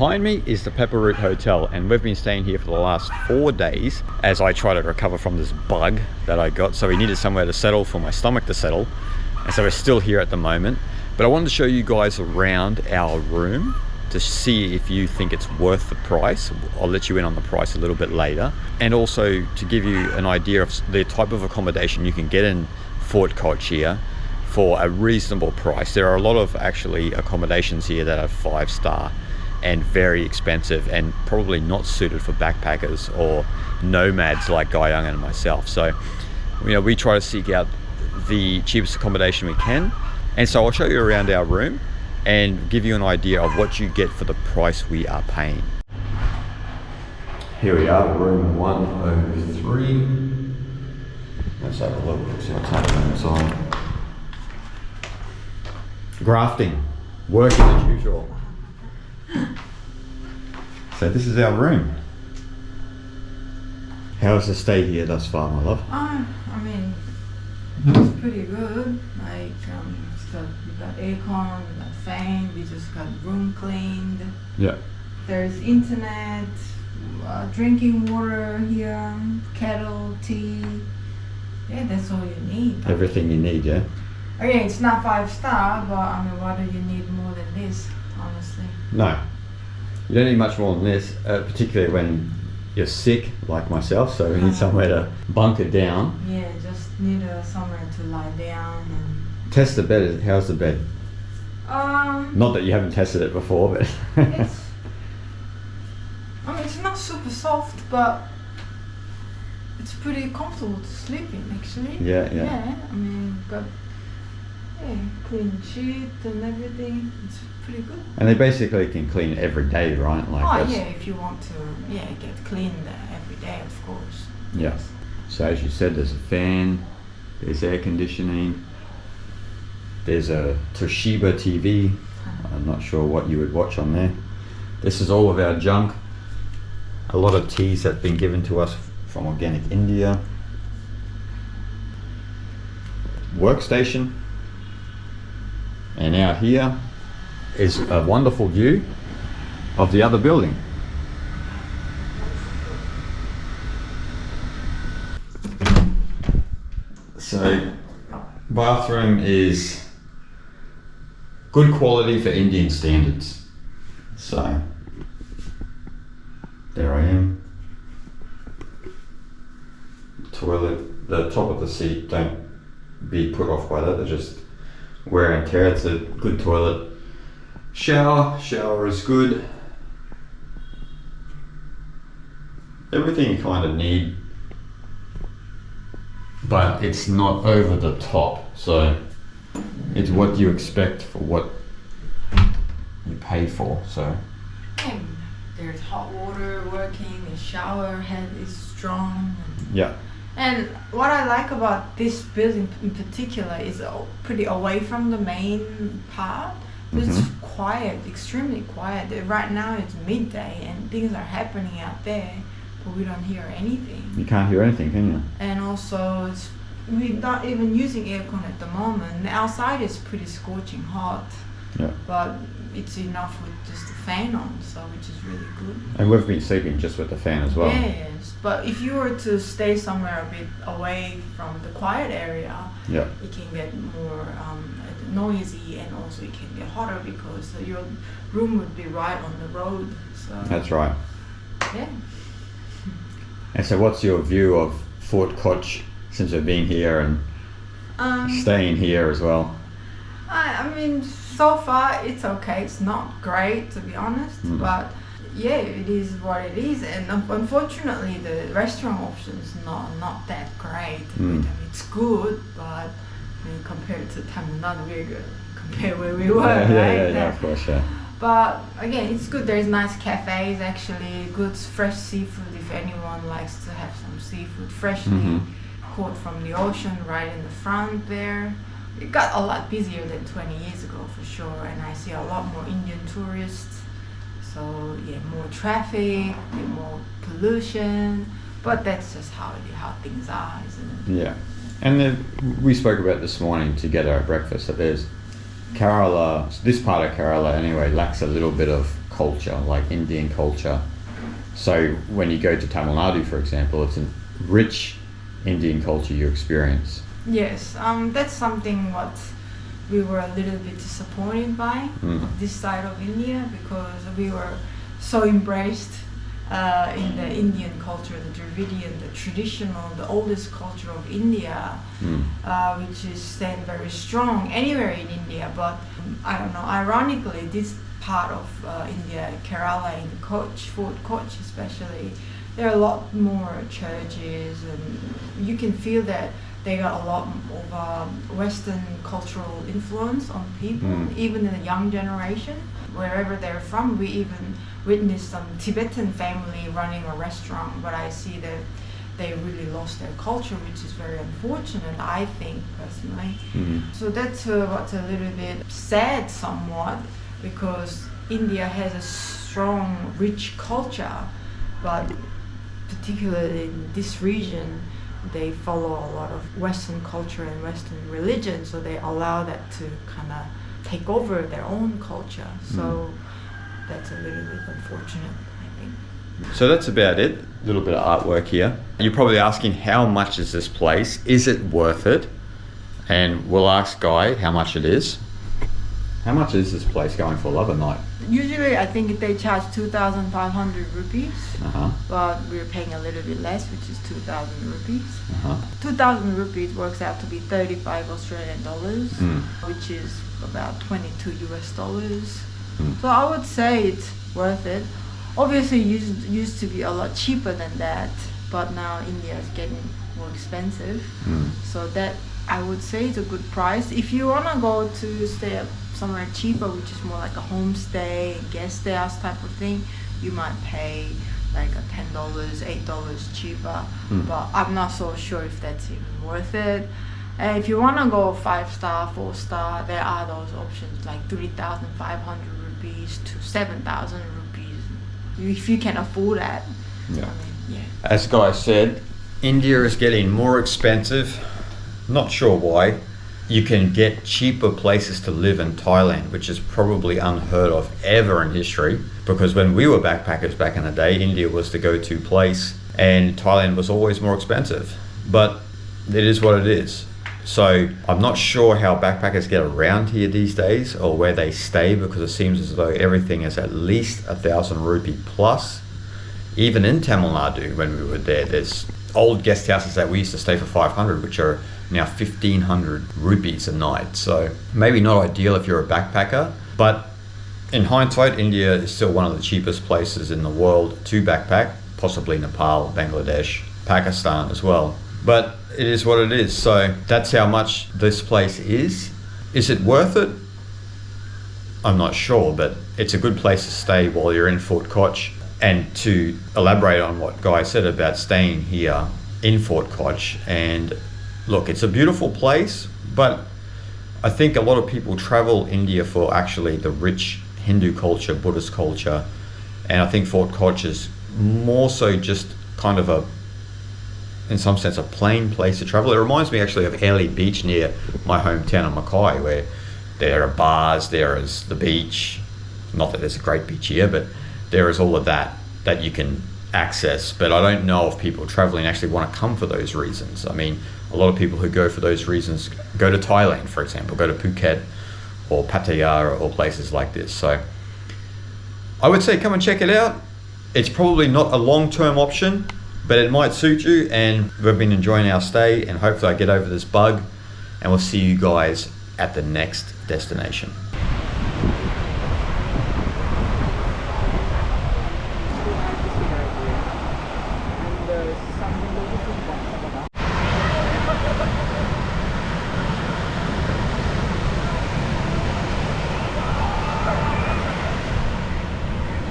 Behind me is the Pepper Root Hotel, and we've been staying here for the last 4 days as I try to recover from this bug that I got. So we needed somewhere to settle, for my stomach to settle, and so we're still here at the moment. But I wanted to show you guys around our room to see if you think it's worth the price. I'll let you in on the price a little bit later, and also to give you an idea of the type of accommodation you can get in Fort Kochi for a reasonable price. There are a lot of actually accommodations here that are 5-star and very expensive and probably not suited for backpackers or nomads like Guy Young and myself. So, we try to seek out the cheapest accommodation we can. And so I'll show you around our room and give you an idea of what you get for the price we are paying. Here we are, room 103. Let's have a look, see what's happening inside. Grafting, working as usual. So this is our room. How's the stay here thus far, my love? It's pretty good. We've got aircon, we've got fan, we just got room cleaned. Yeah. There's internet, drinking water here, kettle, tea. Yeah, that's all you need. Everything you need, yeah? Okay, it's not 5-star, but what do you need more than this, honestly? No. You don't need much more than this, particularly when you're sick, like myself, so we need somewhere to bunker down. Yeah, just need somewhere to lie down and... Test the bed. How's the bed? Not that you haven't tested it before, but... it's not super soft, but it's pretty comfortable to sleep in, actually. Yeah. Got clean sheet and everything. It's pretty good. And they basically can clean every day, right? If you want to, get cleaned every day, of course. Yeah. Yes. So as you said, there's a fan, there's air conditioning, there's a Toshiba TV. I'm not sure what you would watch on there. This is all of our junk. A lot of teas that have been given to us from organic India. Workstation. And out here is a wonderful view of the other building. So, bathroom is good quality for Indian standards. So, there I am. Toilet, the top of the seat, don't be put off by that, they're just wear and tear. It's a good toilet. Shower is good. Everything you kind of need, but it's not over the top, so it's what you expect for what you pay for. So there's hot water working, the shower head is strong. Yeah. And what I like about this building in particular is pretty away from the main part. It's quiet, extremely quiet. Right now it's midday and things are happening out there, but we don't hear anything. You can't hear anything, can you? And also, we're not even using aircon at the moment. The outside is pretty scorching hot, but it's enough with just the fan on, so which is really good. And we've been sleeping just with the fan as well. Yes, but if you were to stay somewhere a bit away from the quiet area, it can get more noisy, and also it can get hotter because your room would be right on the road. So that's right. Yeah. And so what's your view of Fort Kochi since we've been here and staying here as well? So far it's okay. It's not great, to be honest, but it is what it is. And unfortunately, the restaurant option is not that great. It's good, but compared to Tamil Nadu, we're good. Compare where we were, right? Yeah, of course, yeah. But again, it's good. There's nice cafes, actually, good fresh seafood if anyone likes to have some seafood freshly caught from the ocean right in the front there. It got a lot busier than 20 years ago for sure, and I see a lot more Indian tourists. So more traffic, more pollution, but that's just how things are, isn't it? Yeah, and we spoke about this morning together at breakfast that there's Kerala, this part of Kerala anyway, lacks a little bit of culture, like Indian culture. So when you go to Tamil Nadu, for example, it's a rich Indian culture you experience. Yes, that's something what we were a little bit disappointed by this side of India, because we were so embraced in the Indian culture, the Dravidian, the traditional, the oldest culture of India, which is staying very strong anywhere in India. But I don't know, ironically, this part of India, Kerala, in Fort Kochi especially, there are a lot more churches, and you can feel that they got a lot of Western cultural influence on people, even in the young generation. Wherever they're from, we even witnessed some Tibetan family running a restaurant, but I see that they really lost their culture, which is very unfortunate, I think, personally. So that's what's a little bit sad somewhat, because India has a strong, rich culture, but particularly in this region, they follow a lot of Western culture and Western religion, so they allow that to kind of take over their own culture. So that's a little bit unfortunate, I think. So that's about it. A little bit of artwork here. You're probably asking, how much is this place? Is it worth it? And we'll ask Guy how much it is. How much is this place going for love a night? Usually I think they charge 2,500 rupees, but we're paying a little bit less, which is 2,000 rupees. 2,000 rupees works out to be 35 Australian dollars, which is about 22 US dollars. So I would say it's worth it. Obviously it used to be a lot cheaper than that, but now India is getting more expensive. So that, I would say, is a good price. If you want to go to stay up somewhere cheaper, which is more like a homestay, guest house type of thing, you might pay like a $10, $8 cheaper. But I'm not so sure if that's even worth it. And if you want to go 5-star, 4-star, there are those options like 3,500 rupees to 7,000 rupees, if you can afford that. As Guy said, India is getting more expensive. Not sure why. You can get cheaper places to live in Thailand, which is probably unheard of ever in history, because when we were backpackers back in the day, India was the go-to place and Thailand was always more expensive. But it is what it is. So I'm not sure how backpackers get around here these days, or where they stay, because it seems as though everything is at least 1,000 rupee plus. Even in Tamil Nadu, when we were there, there's old guest houses that we used to stay for 500, which are now 1,500 rupees a night. So maybe not ideal if you're a backpacker, but in hindsight, India is still one of the cheapest places in the world to backpack, possibly Nepal, Bangladesh, Pakistan as well. But it is what it is. So that's how much this place is. Is it worth it? I'm not sure, but it's a good place to stay while you're in Fort Kochi. And to elaborate on what Guy said about staying here in Fort Kochi, and look, it's a beautiful place, but I think a lot of people travel India for actually the rich Hindu culture, Buddhist culture, and I think Fort Kochi is more so just kind of a, in some sense, a plain place to travel. It reminds me actually of Airlie Beach near my hometown of Mackay, where there are bars, there is the beach. Not that there's a great beach here, but there is all of that you can access. But I don't know if people traveling actually want to come for those reasons. I mean, a lot of people who go for those reasons go to Thailand, for example, go to Phuket or Pattaya or places like this. So I would say come and check it out. It's probably not a long-term option, but it might suit you, and we've been enjoying our stay, and hopefully I get over this bug, and we'll see you guys at the next destination.